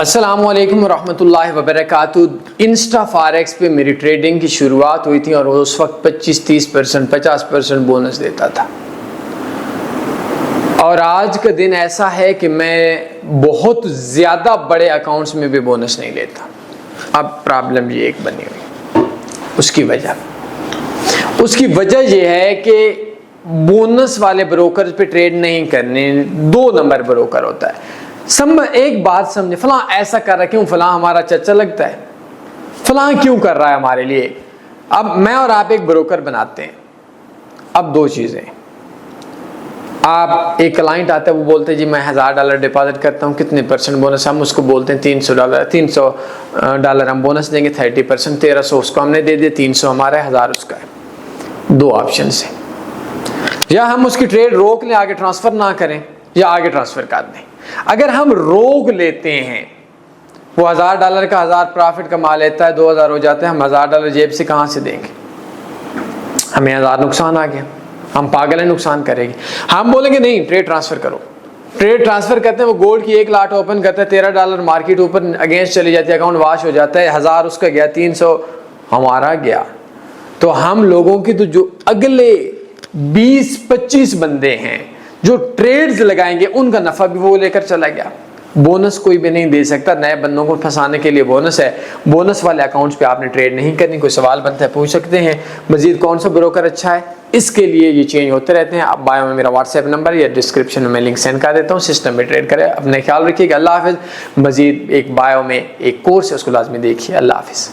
अस्सलामुअलैकुम रहमतुल्लाहि वबरकातुहू। Insta forex पे मेरी ट्रेडिंग की शुरुआत हुई थी और उस वक्त 25-30%, 50% बोनस देता था। और आज का दिन ऐसा है कि मैं बहुत ज़्यादा बड़े अकाउंट्स में भी बोनस नहीं लेता। अब प्रॉब्लम ये एक बनी हुई, उसकी वजह ये है कि बोनस वाले ब्रोकर पे ट्रेड नहीं करने, 2 नंबर ब्रोकर होता है। एक बात समझे, फलां ऐसा कर रहा, क्यों? फलां हमारा चचा लगता है, फलां क्यों कर रहा है हमारे लिए। अब मैं और आप एक ब्रोकर बनाते हैं। अब 2 चीज़ें, आप एक क्लाइंट आता है, वो बोलते हैं जी मैं $1000 डिपॉजिट करता हूँ, कितने परसेंट बोनस? हम उसको बोलते हैं $300 हम बोनस देंगे, 30%, 1300 उसको हमने दे दिया, 300 हमारा है, 1000 उसका है। 2 ऑप्शन है, या हम उसकी ट्रेड रोक लें, आगे ट्रांसफर ना करें, या आगे ट्रांसफर कर दें। अगर हम रोक लेते हैं, वो $1000 का 1000 प्रॉफिट कमा लेता है, 2000 हो जाते हैं, हम $1000 जेब से कहां से देंगे? हमें 1000 नुकसान आ गया, हम पागल हैं, नुकसान करेंगे। हम बोलेंगे नहीं, ट्रेड ट्रांसफर करो। ट्रेड ट्रांसफर करते हैं, वो गोल्ड की 1 लाट ओपन करता है, $13 मार्केट ऊपर अगेंस्ट चली जाती है, अकाउंट वॉश हो जाता है, 1000 उसका गया, 300 हमारा गया। तो हम लोगों की तो जो अगले 20-25 बंदे हैं जो ट्रेड्स लगाएंगे, उनका नफा भी वो लेकर चला गया। बोनस कोई भी नहीं दे सकता। नए बंदों को फंसाने के लिए बोनस है। बोनस वाले अकाउंट्स पे आपने ट्रेड नहीं करनी। कोई सवाल बनता है, पूछ सकते हैं। मजीद कौन सा ब्रोकर अच्छा है, इसके लिए ये चेंज होते रहते हैं। आप बायो में मेरा व्हाट्सएप नंबर या डिस्क्रिप्शन में मैं लिंक सेंड कर देता हूँ। सिस्टम में ट्रेड करें, अपने ख्याल रखिएगा। अल्लाह हाफिज़। मजीद एक बायो में एक कोर्स है, उसको लाजमी देखिए। अल्लाह हाफिज़।